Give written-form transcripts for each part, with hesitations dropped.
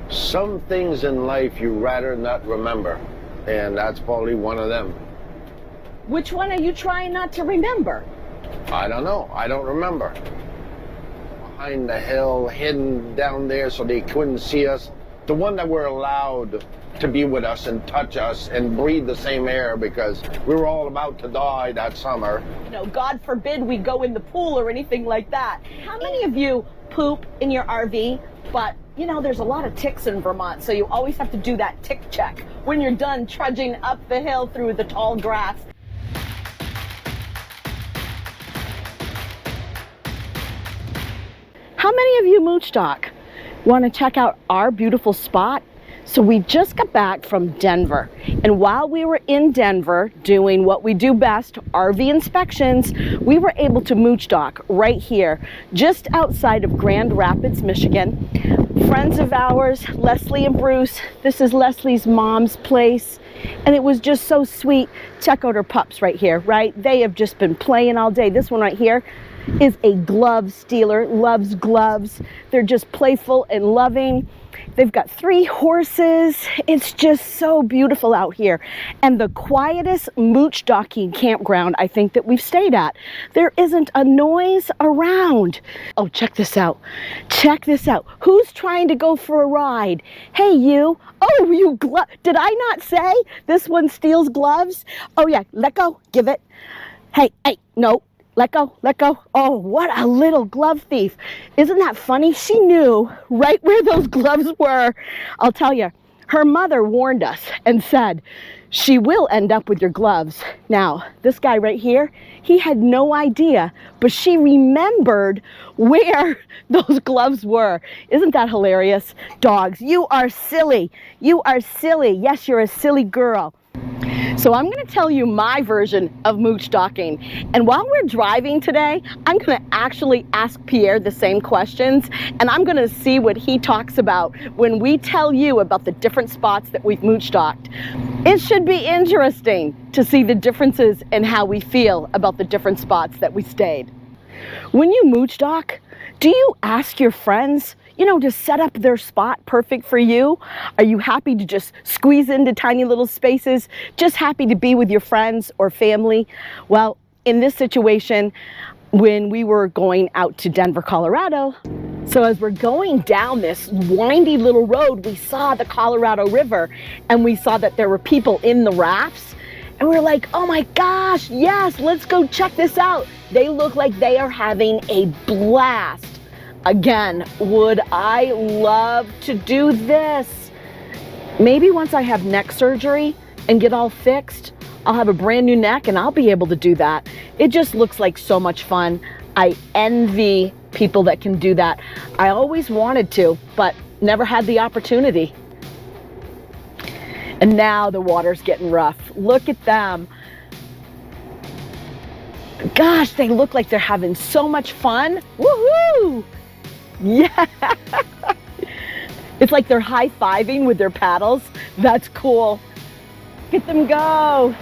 Some things in life you rather not remember, and that's probably one of them. Which one are you trying not to remember? I don't know. I don't remember. Behind the hill, hidden down there so they couldn't see us. The one that were allowed to be with us and touch us and breathe the same air because we were all about to die that summer. You know, God forbid we go in the pool or anything like that. How many of you poop in your RV? But, you know, there's a lot of ticks in Vermont, so you always have to do that tick check when you're done trudging up the hill through the tall grass. How many of you moochdock want to check out our beautiful spot? So we just got back from Denver, and while we were in Denver doing what we do best, RV inspections, we were able to moochdock right here, just outside of Grand Rapids, Michigan. Friends of ours, Leslie and Bruce, this is Leslie's mom's place, and it was just so sweet. Check out her pups right here, right? They have just been playing all day. This one right here is a glove stealer, loves gloves. They're just playful and loving. They've got 3 horses. It's just so beautiful out here. And the quietest mooch-docking campground I think that we've stayed at. There isn't a noise around. Oh, check this out. Check this out. Who's trying to go for a ride? Hey, you. Oh, you did I not say this one steals gloves? Oh, yeah. Let go. Give it. Hey, no. Let go, let go. Oh, what a little glove thief. Isn't that funny? She knew right where those gloves were. I'll tell you, her mother warned us and said, she will end up with your gloves. Now, this guy right here, he had no idea, but she remembered where those gloves were. Isn't that hilarious? Dogs, you are silly. You are silly. Yes, you're a silly girl. So I'm going to tell you my version of moochdocking, and while we're driving today, I'm going to actually ask Pierre the same questions, and I'm going to see what he talks about when we tell you about the different spots that we've moochdocked. It should be interesting to see the differences in how we feel about the different spots that we stayed. When you moochdock, do you ask your friends, you know, to set up their spot perfect for you? Are you happy to just squeeze into tiny little spaces, just happy to be with your friends or family? Well, in this situation, when we were going out to Denver, Colorado, so as we're going down this windy little road, we saw the Colorado River, and we saw that there were people in the rafts, and we were like, oh my gosh, yes, let's go check this out. They look like they are having a blast. Again, would I love to do this? Maybe once I have neck surgery and get all fixed, I'll have a brand new neck and I'll be able to do that. It just looks like so much fun. I envy people that can do that. I always wanted to, but never had the opportunity. And now the water's getting rough. Look at them. Gosh, they look like they're having so much fun. Woohoo! Yeah, it's like they're high-fiving with their paddles. That's cool. Look at them go.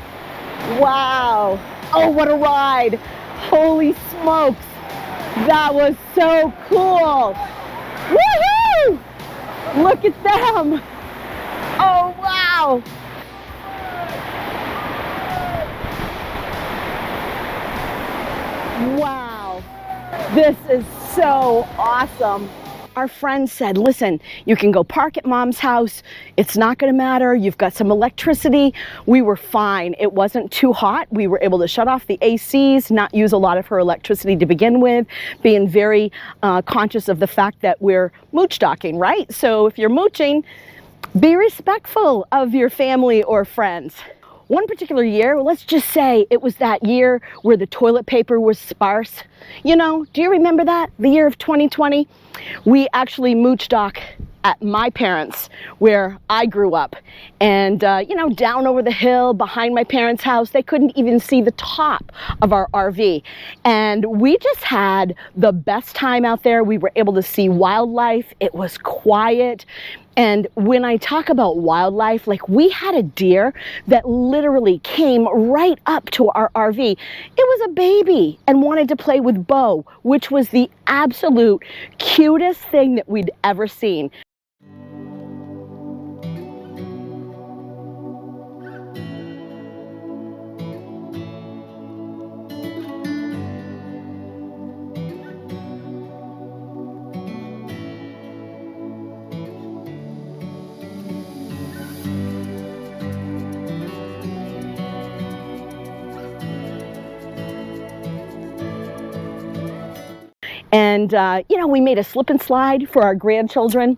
Wow. Oh, what a ride. Holy smokes. That was so cool. Woohoo! Look at them. Oh, wow. Wow. This is so awesome. Our friend said, listen, you can go park at mom's house. It's not going to matter. You've got some electricity. We were fine. It wasn't too hot. We were able to shut off the ACs, not use a lot of her electricity to begin with, being very conscious of the fact that we're moochdocking, right? So if you're mooching, be respectful of your family or friends. One particular year, let's just say it was that year where the toilet paper was sparse. You know, do you remember that? The year of 2020? We actually moochdock at my parents, where I grew up. And, you know, down over the hill behind my parents' house, they couldn't even see the top of our RV. And we just had the best time out there. We were able to see wildlife. It was quiet. And when I talk about wildlife, like we had a deer that literally came right up to our RV. It was a baby and wanted to play with Bo, which was the absolute cutest thing that we'd ever seen. And, you know, we made a slip and slide for our grandchildren.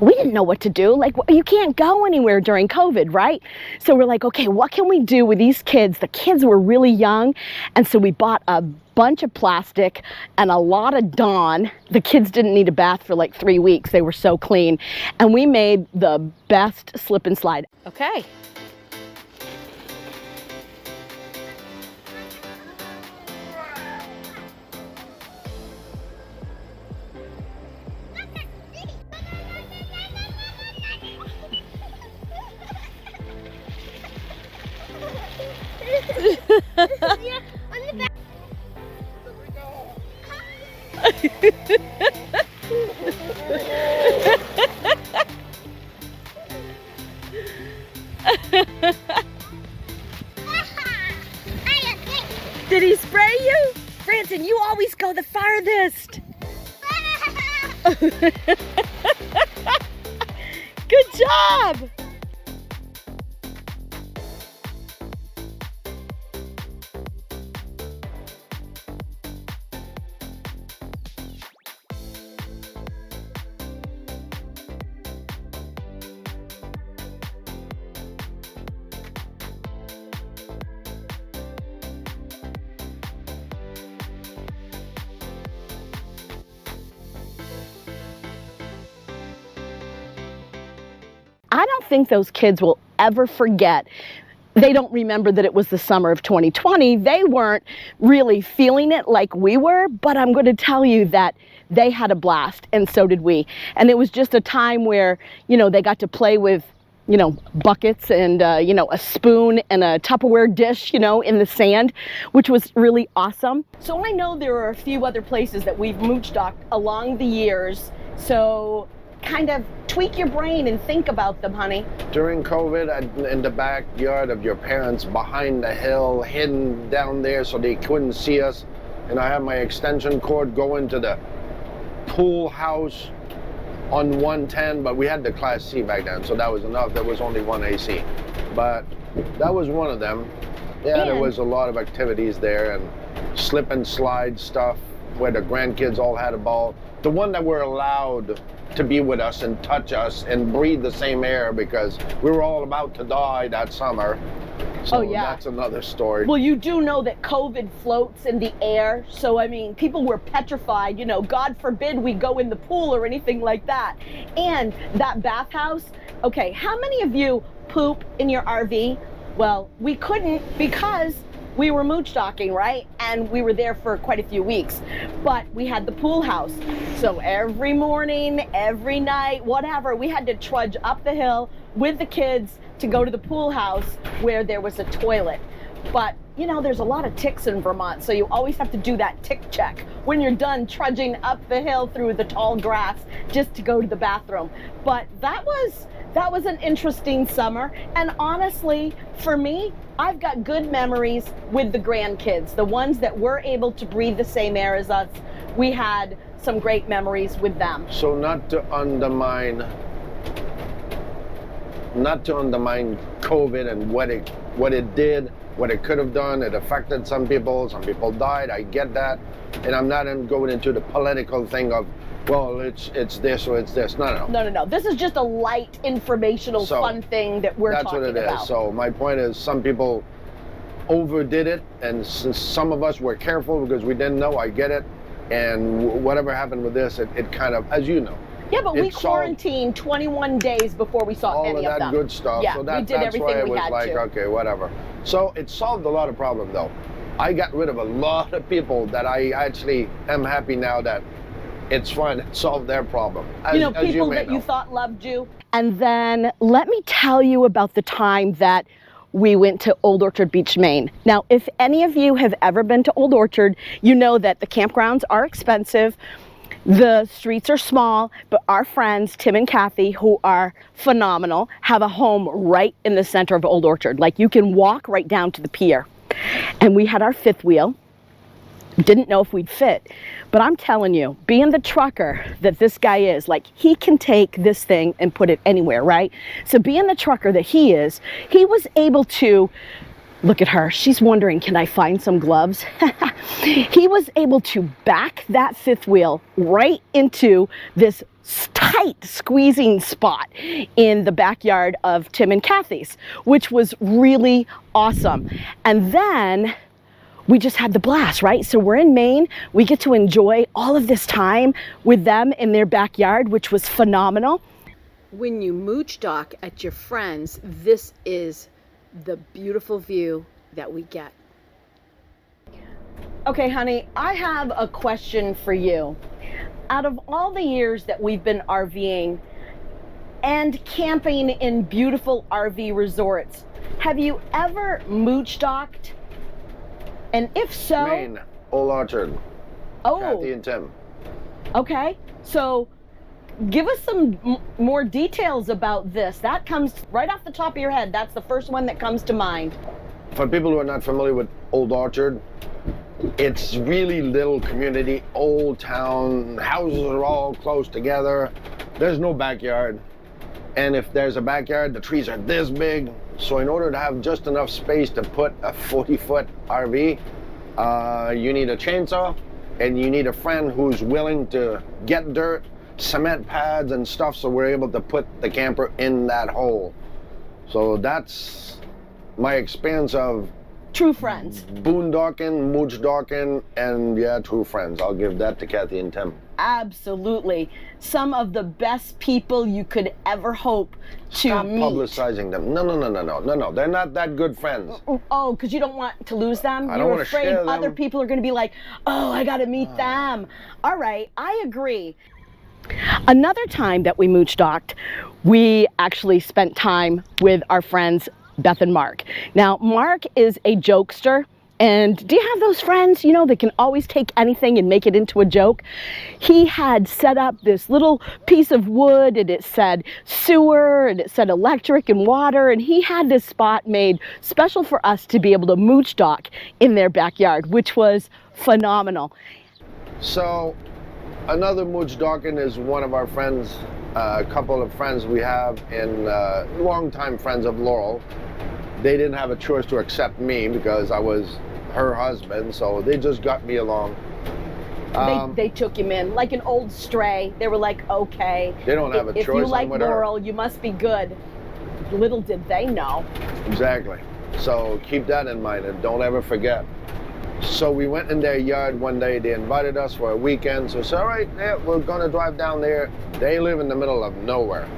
We didn't know what to do. Like, you can't go anywhere during COVID, right? So we're like, okay, what can we do with these kids? The kids were really young. And so we bought a bunch of plastic and a lot of Dawn. The kids didn't need a bath for like 3 weeks. They were so clean. And we made the best slip and slide. Okay. Did he spray you? Branson, you always go the farthest. Good job. I don't think those kids will ever forget. They don't remember that it was the summer of 2020. They weren't really feeling it like we were, but I'm going to tell you that they had a blast, and so did we. And it was just a time where, you know, they got to play with, you know, buckets and, you know, a spoon and a Tupperware dish, you know, in the sand, which was really awesome. So I know there are a few other places that we've moochdocked along the years. So kind of tweak your brain and think about them, honey. During COVID, in the backyard of your parents, behind the hill, hidden down there so they couldn't see us. And I had my extension cord going to the pool house on 110, but we had the Class C back then, so that was enough. There was only one AC. But that was one of them. Yeah, there was a lot of activities there and slip and slide stuff where the grandkids all had a ball. The one that were allowed to be with us and touch us and breathe the same air because we were all about to die that summer. So that's another story. Well, you do know that COVID floats in the air. So, I mean, people were petrified, you know, God forbid we go in the pool or anything like that. And that bathhouse, okay, how many of you poop in your RV? Well, we couldn't because we were mooch-docking, right? And we were there for quite a few weeks, but we had the pool house. So every morning, every night, whatever, we had to trudge up the hill with the kids to go to the pool house where there was a toilet. But, you know, there's a lot of ticks in Vermont, so you always have to do that tick check when you're done trudging up the hill through the tall grass just to go to the bathroom. But that was an interesting summer, and honestly, for me, I've got good memories with the grandkids, the ones that were able to breathe the same air as us. We had some great memories with them. So not to undermine COVID and what it did, what it could have done. It affected some people died, I get that. And I'm not going into the political thing of, well, it's this or it's this. No. This is just a light, informational, fun thing that we're talking about. That's what it is. So my point is, some people overdid it, and since some of us were careful because we didn't know, I get it. And whatever happened with this, it kind of, as you know. Yeah, but we quarantined 21 days before we saw any of them. All of that good stuff. Yeah, so we did everything we had to. That's why it was like, okay, whatever. So it solved a lot of problems, though. I got rid of a lot of people that I actually am happy now that it's fine. It solved their problem. People that you thought loved you. And then let me tell you about the time that we went to Old Orchard Beach, Maine. Now, if any of you have ever been to Old Orchard, you know that the campgrounds are expensive. The streets are small, but our friends, Tim and Kathy, who are phenomenal, have a home right in the center of Old Orchard. Like, you can walk right down to the pier. And we had our fifth wheel. Didn't know if we'd fit, but I'm telling you, being the trucker that this guy is, like, he can take this thing and put it anywhere, right? So being the trucker that he is, he was able to Look at her. She's wondering, can I find some gloves? He was able to back that fifth wheel right into this tight squeezing spot in the backyard of Tim and Kathy's, which was really awesome. And then we just had the blast, right? So we're in Maine. We get to enjoy all of this time with them in their backyard, which was phenomenal. When you mooch dock at your friends, this is the beautiful view that we get. Okay, honey, I have a question for you. Out of all the years that we've been RVing and camping in beautiful RV resorts, have you ever mooch docked? And if so, Maine, Old Orchard. oh, Kathy and Tim. okay. So give us some more details about this. That comes right off the top of your head. That's the first one that comes to mind. For people who are not familiar with Old Orchard, it's really little community, old town, houses are all close together. There's no backyard. And if there's a backyard, the trees are this big. So in order to have just enough space to put a 40-foot RV, you need a chainsaw and you need a friend who's willing to get dirt, cement pads and stuff, so we're able to put the camper in that hole. So that's my experience of True friends. boondocking, mooch-docking, and yeah, true friends. I'll give that to Kathy and Tim. Absolutely. Some of the best people you could ever hope to Stop meet. publicizing them. No. They're not that good friends. Oh, because you don't want to lose them? I don't You're wanna afraid share them. other people are going to be like, oh, I got to meet them. All right, I agree. Another time that we mooch docked, we actually spent time with our friends Beth and Mark. Now, Mark is a jokester. And do you have those friends, you know, that can always take anything and make it into a joke? He had set up this little piece of wood and it said sewer and it said electric and water, and he had this spot made special for us to be able to mooch dock in their backyard, which was phenomenal. So another mooch-docking is one of our friends, a couple of friends we have, and longtime friends of Laurel. They didn't have a choice to accept me because I was her husband, so they just got me along. They took him in like an old stray. They were like, okay. They don't have a choice. If you like I'm with her. Laurel, you must be good. Little did they know. Exactly. So keep that in mind and don't ever forget. So we went in their yard one day. They invited us for a weekend. So we said, all right, yeah, we're going to drive down there. They live in the middle of nowhere,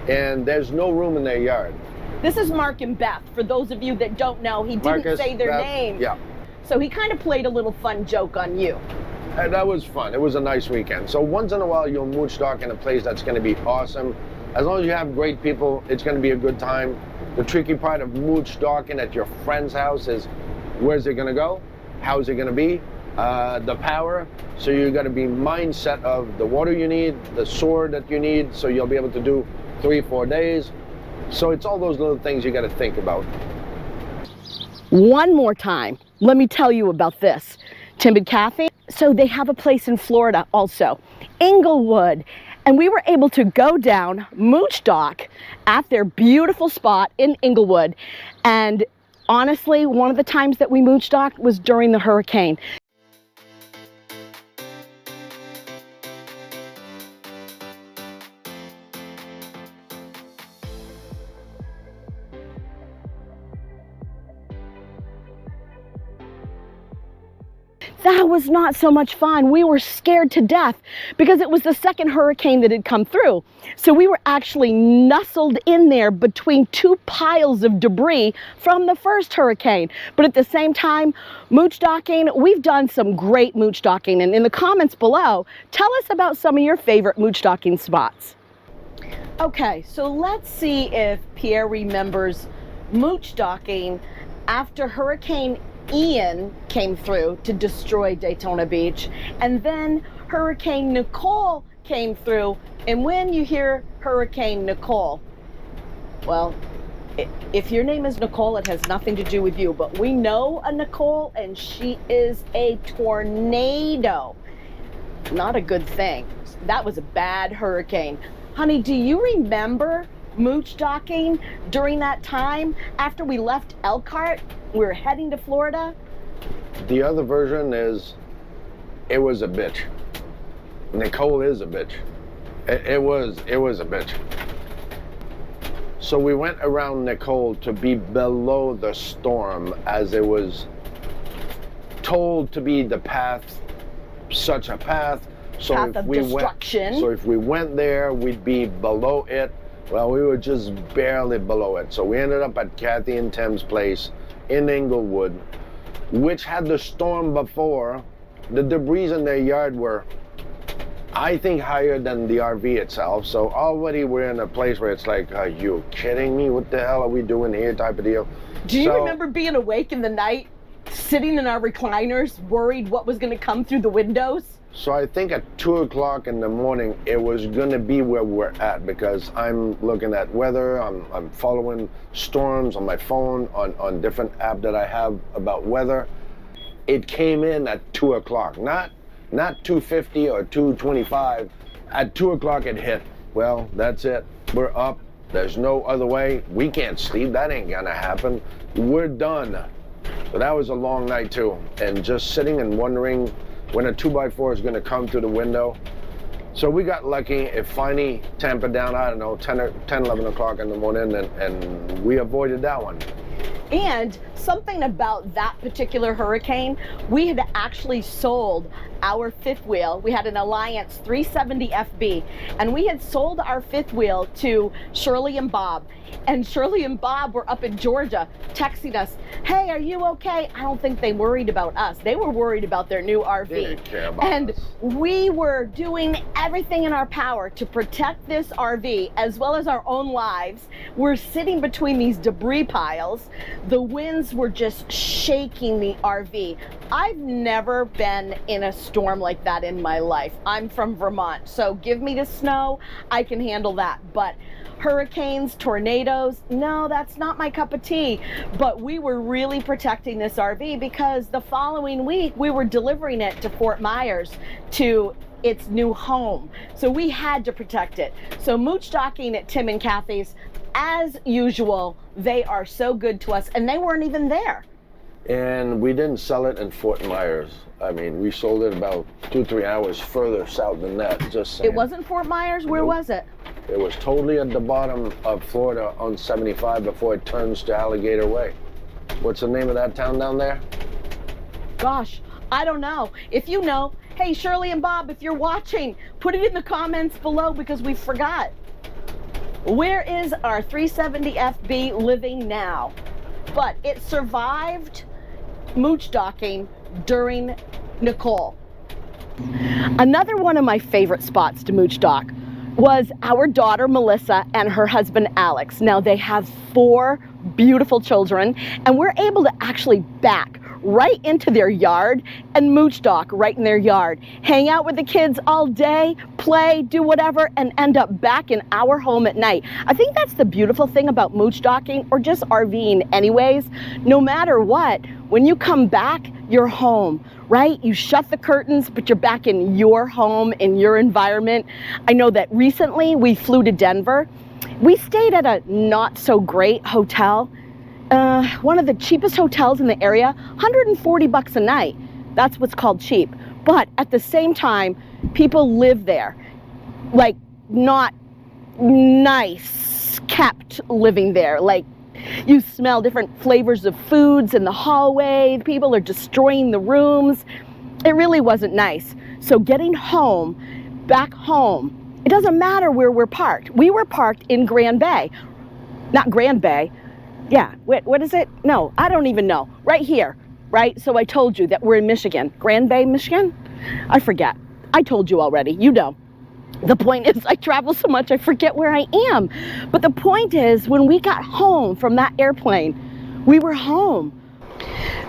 and there's no room in their yard. This is Mark and Beth. For those of you that don't know, he didn't Marcus, say their Beth, name. Yeah. So he kind of played a little fun joke on you. And that was fun. It was a nice weekend. So once in a while, you'll mooch dock in a place that's going to be awesome. As long as you have great people, it's going to be a good time. The tricky part of mooch docking at your friend's house is, where's it going to go? How's it going to be? The power. So you got to be mindset of the water you need, the sword that you need, so you'll be able to do 3-4 days. So it's all those little things you got to think about. One more time, let me tell you about this. Tim and Kathy, so they have a place in Florida also, Inglewood. And we were able to go down, mooch dock at their beautiful spot in Inglewood. And honestly, one of the times that we mooch docked was during the hurricane. That was not so much fun. We were scared to death because it was the second hurricane that had come through. So we were actually nestled in there between two piles of debris from the first hurricane. But at the same time, mooch docking, we've done some great mooch docking. And in the comments below, tell us about some of your favorite mooch docking spots. Okay, so let's see if Pierre remembers mooch docking after Hurricane Ian came through to destroy Daytona Beach, and then Hurricane Nicole came through. And when you hear Hurricane Nicole, well, if your name is Nicole, it has nothing to do with you, but we know a Nicole and she is a tornado. Not a good thing. That was a bad hurricane. Honey, do you remember moochstocking during that time after we left Elkhart? We were heading to Florida. The other version is, it was a bitch. Nicole is a bitch. It was a bitch. So we went around Nicole to be below the storm, as it was told to be the path, such a path. So Path of destruction. So if we went there, we'd be below it. Well, we were just barely below it. So we ended up at Kathy and Tim's place in Inglewood, which had the storm before. The debris in their yard were, I think, higher than the RV itself. So already we're in a place where it's like, are you kidding me? What the hell are we doing here type of deal? Do you remember being awake in the night, sitting in our recliners, worried what was going to come through the windows? So I think at 2 o'clock in the morning, it was going to be where we're at, because I'm looking at weather, I'm following storms on my phone, on different app that I have about weather. It came in at 2 o'clock, not 2:50 or 2:25. At 2 o'clock it hit. Well, that's it. We're up. There's no other way. We can't sleep. That ain't gonna happen. We're done. So that was a long night too. And just sitting and wondering when a 2x4 is gonna come through the window. So we got lucky. It finally tempered down, I don't know, 10, 11 o'clock in the morning, and we avoided that one. And something about that particular hurricane, we had actually sold our fifth wheel. We had an Alliance 370 FB, and we had sold our fifth wheel to Shirley and Bob. And Shirley and Bob were up in Georgia texting us, hey, are you okay? I don't think they worried about us. They were worried about their new RV. They didn't care about and us. We were doing everything in our power to protect this RV as well as our own lives. We're sitting between these debris piles. The winds were just shaking the RV. I've never been in a storm like that in my life. I'm from Vermont, so give me the snow, I can handle that. But hurricanes, tornadoes, no, that's not my cup of tea. But we were really protecting this RV because the following week we were delivering it to Fort Myers to its new home. So we had to protect it. So Moochdocking at Tim and Kathy's, as usual, they are so good to us, and they weren't even there. And we didn't sell it in Fort Myers. I mean, we sold it about 2-3 hours further south than that, just saying. It wasn't Fort Myers? Where was it? It was totally at the bottom of Florida on 75 before it turns to Alligator Way. What's the name of that town down there? Gosh, I don't know. If you know, hey, Shirley and Bob, if you're watching, put it in the comments below because we forgot. Where is our 370 FB living now? But it survived Moochdocking during Nicole. Another one of my favorite spots to moochdock was our daughter Melissa and her husband Alex. Now they have 4 beautiful children, and we're able to actually back right into their yard and moochdock right in their yard. Hang out with the kids all day, play, do whatever, and end up back in our home at night. I think that's the beautiful thing about moochstocking, or just RVing anyways. No matter what, when you come back, you're home, right? You shut the curtains, but you're back in your home, in your environment. I know that recently we flew to Denver. We stayed at a not so great hotel. One of the cheapest hotels in the area, $140 a night. That's what's called cheap. But at the same time, people live there. Like, not nice kept living there. Like, you smell different flavors of foods in the hallway. People are destroying the rooms. It really wasn't nice. So getting home, back home, it doesn't matter where we're parked. We were parked in Grand Bay. Not Grand Bay. Yeah, what is it? No, I don't even know. Right here, right? So I told you that we're in Michigan. Grand Bay, Michigan? I forget. I told you already. You know. The point is, I travel so much I forget where I am. But the point is, when we got home from that airplane, we were home.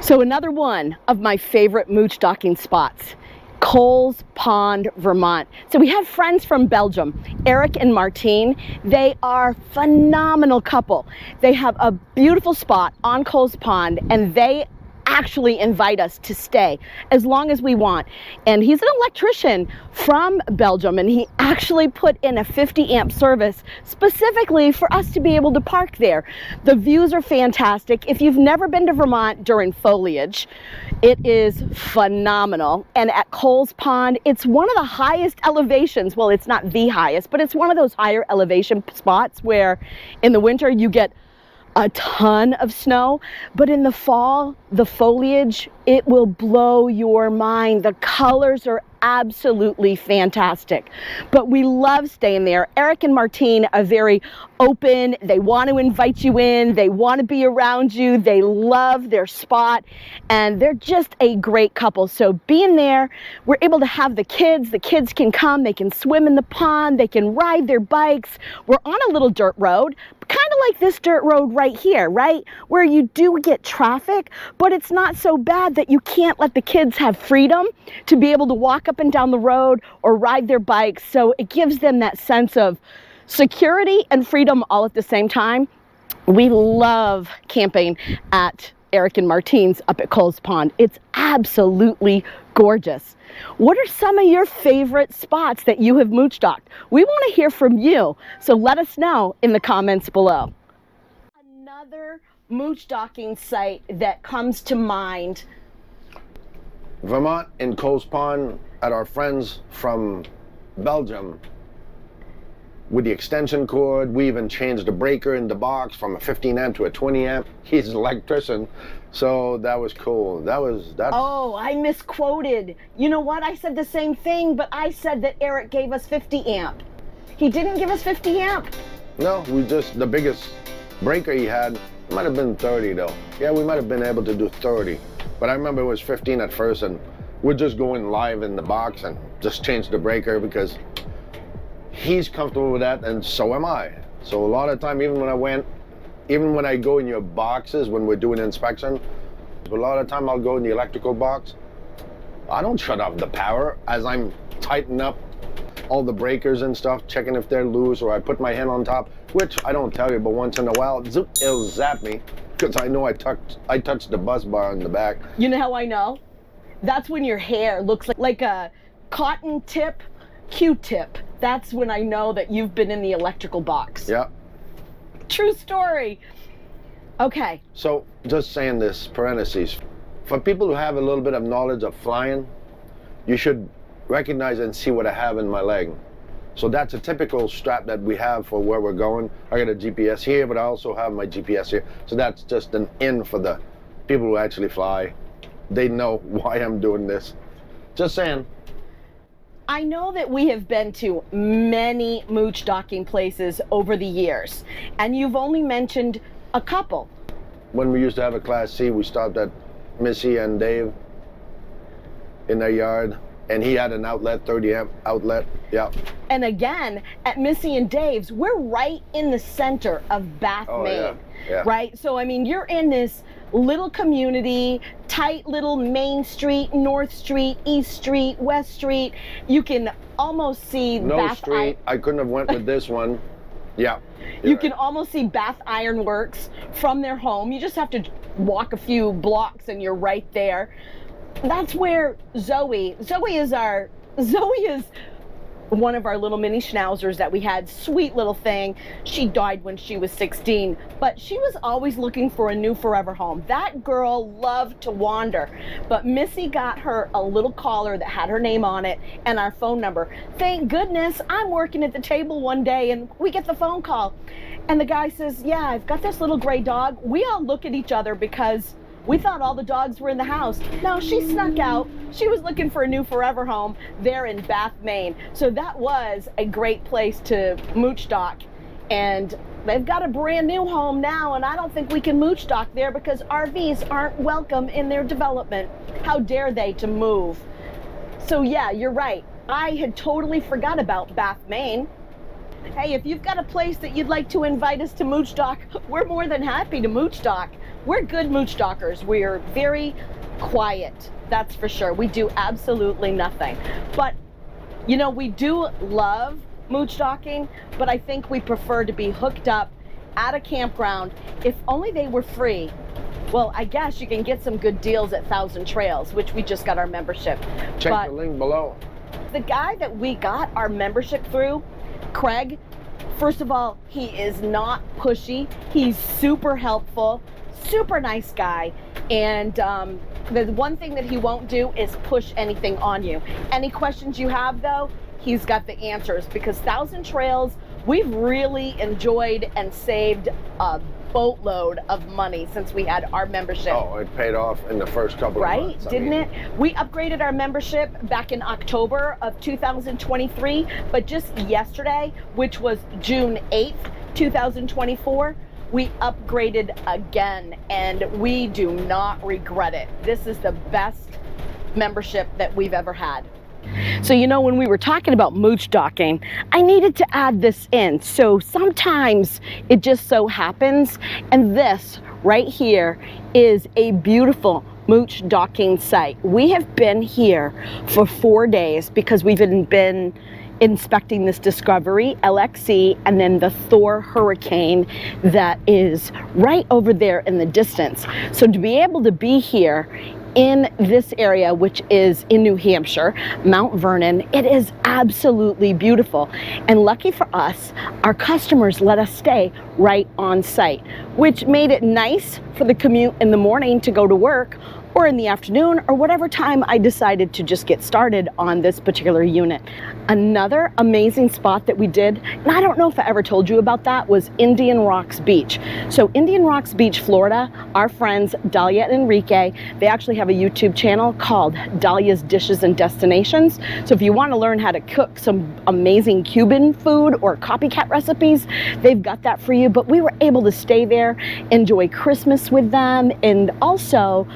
So another one of my favorite moochstocking spots, Coles Pond, Vermont. So we have friends from Belgium, Eric and Martine. They are phenomenal couple. They have a beautiful spot on Coles Pond, and they actually invite us to stay as long as we want. And he's an electrician from Belgium, and he actually put in a 50 amp service specifically for us to be able to park there. The views are fantastic. If you've never been to Vermont during foliage, it is phenomenal. And at Coles Pond, it's one of the highest elevations. Well, it's not the highest, but it's one of those higher elevation spots where in the winter you get a ton of snow, but in the fall, the foliage, it will blow your mind. The colors are absolutely fantastic. But we love staying there. Eric and Martine are very open. They want to invite you in. They want to be around you. They love their spot, and they're just a great couple. So being there, we're able to have the kids. The kids can come. They can swim in the pond. They can ride their bikes. We're on a little dirt road, kind of like this dirt road right here, right? Where you do get traffic, but it's not so bad that you can't let the kids have freedom to be able to walk up and down the road or ride their bikes. So it gives them that sense of security and freedom all at the same time. We love camping at Eric and Martine's up at Coles Pond. It's absolutely gorgeous. What are some of your favorite spots that you have moochdocked? We want to hear from you, so let us know in the comments below. Another moochdocking site that comes to mind. Vermont in Coles Pond at our friends from Belgium with the extension cord. We even changed the breaker in the box from a 15 amp to a 20 amp. He's an electrician, so that was cool. That's Oh, I misquoted. You know what? I said the same thing, but I said that Eric gave us 50 amp. He didn't give us 50 amp? No, the biggest breaker he had might have been 30 though. Yeah, we might have been able to do 30. But I remember it was 15 at first, and we're just going live in the box and just changed the breaker because he's comfortable with that, and so am I. So a lot of time, even when I go in your boxes when we're doing inspection, a lot of time I'll go in the electrical box. I don't shut off the power as I'm tightening up all the breakers and stuff, checking if they're loose, or I put my hand on top, which I don't tell you, but once in a while, zoop, it'll zap me because I know I touched the bus bar in the back. You know how I know? That's when your hair looks like a cotton tip Q-tip. That's when I know that you've been in the electrical box. Yeah. True story. Okay. So just saying this, parentheses, for people who have a little bit of knowledge of flying, you should recognize and see what I have in my leg. So that's a typical strap that we have for where we're going. I got a GPS here, but I also have my GPS here. So that's just an in for the people who actually fly. They know why I'm doing this. Just saying. I know that we have been to many moochdocking places over the years, and you've only mentioned a couple. When we used to have a Class C, we stopped at Missy and Dave in their yard, and he had an outlet, 30 amp outlet, yeah. And again, at Missy and Dave's, we're right in the center of Bath, Maine, yeah. Right? So, I mean, you're in this little community, tight little Main Street, North Street, East Street, West Street. You can almost see No Bath street, I couldn't have went with this one. Yeah. You can almost see Bath Iron Works from their home. You just have to walk a few blocks and you're right there. That's where Zoe is one of our little mini schnauzers that we had. Sweet little thing. She died when she was 16, but she was always looking for a new forever home. That girl loved to wander, but Missy got her a little collar that had her name on it and our phone number. Thank goodness, I'm working at the table one day and we get the phone call, and the guy says, yeah, I've got this little gray dog. We all look at each other because we thought all the dogs were in the house. No, she snuck out. She was looking for a new forever home there in Bath, Maine. So that was a great place to moochdock. And they've got a brand new home now, and I don't think we can moochdock there because RVs aren't welcome in their development. How dare they to move? So yeah, you're right. I had totally forgot about Bath, Maine. Hey, if you've got a place that you'd like to invite us to moochdock, we're more than happy to moochdock. We're good moochdockers. We're very quiet, that's for sure. We do absolutely nothing. But, you know, we do love moochdocking, but I think we prefer to be hooked up at a campground if only they were free. Well, I guess you can get some good deals at 1,000 Trails, which we just got our membership. Check the link below. The guy that we got our membership through, Craig, first of all, he is not pushy. He's super helpful, super nice guy. And the one thing that he won't do is push anything on you. Any questions you have, though, he's got the answers, because 1,000 Trails, we've really enjoyed and saved a boatload of money since we had our membership. Oh, it paid off in the first couple of months. Right, didn't it? We upgraded our membership back in October of 2023, but just yesterday, which was June 8th, 2024, we upgraded again, and we do not regret it. This is the best membership that we've ever had. So, you know, when we were talking about mooch-docking, I needed to add this in. So sometimes it just so happens, and this right here is a beautiful mooch-docking site. We have been here for 4 days because we've been inspecting this Discovery LXC and then the Thor Hurricane that is right over there in the distance. So to be able to be here in this area, which is in New Hampshire, Mount Vernon, it is absolutely beautiful. And lucky for us, our customers let us stay right on site, which made it nice for the commute in the morning to go to work, or in the afternoon, or whatever time I decided to just get started on this particular unit. Another amazing spot that we did, and I don't know if I ever told you about that, was Indian Rocks Beach. So Indian Rocks Beach, Florida, our friends Dahlia and Enrique, they actually have a YouTube channel called Dahlia's Dishes and Destinations. So if you want to learn how to cook some amazing Cuban food or copycat recipes, they've got that for you. But we were able to stay there, enjoy Christmas with them, and also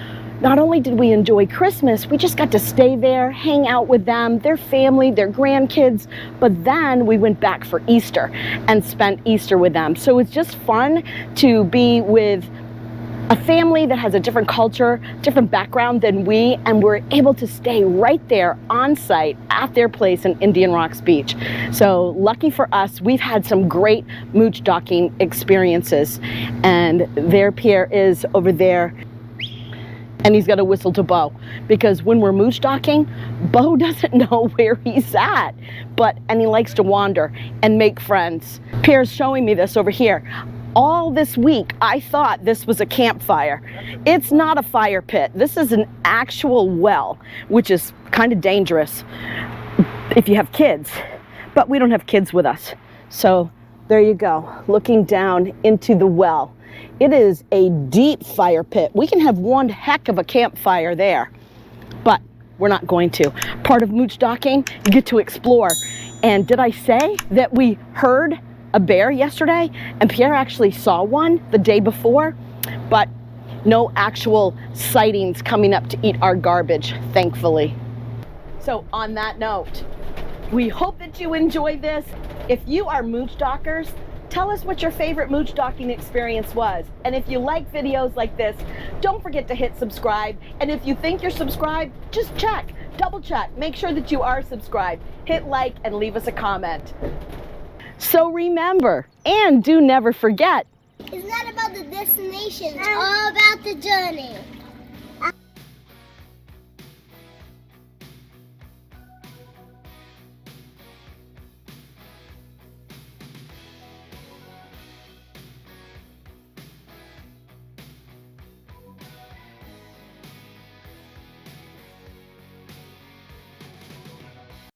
not only did we enjoy Christmas, we just got to stay there, hang out with them, their family, their grandkids, but then we went back for Easter and spent Easter with them. So it's just fun to be with a family that has a different culture, different background than we, and we're able to stay right there on site at their place in Indian Rocks Beach. So lucky for us, we've had some great mooch-docking experiences, and there Pierre is over there. And he's got a whistle to Bo, because when we're mooch-docking, Bo doesn't know where he's at, and he likes to wander and make friends. Pierre's showing me this over here. All this week, I thought this was a campfire. It's not a fire pit. This is an actual well, which is kind of dangerous if you have kids, but we don't have kids with us. So there you go, looking down into the well. It is a deep fire pit. We can have one heck of a campfire there, but we're not going to. Part of mooch-docking, you get to explore. And did I say that we heard a bear yesterday? And Pierre actually saw one the day before, but no actual sightings coming up to eat our garbage, thankfully. So on that note, we hope that you enjoy this. If you are mooch-dockers, tell us what your favorite mooch-docking experience was. And if you like videos like this, don't forget to hit subscribe. And if you think you're subscribed, just check, double check, make sure that you are subscribed. Hit like and leave us a comment. So remember, and do never forget, it's not about the destination, it's all about the journey.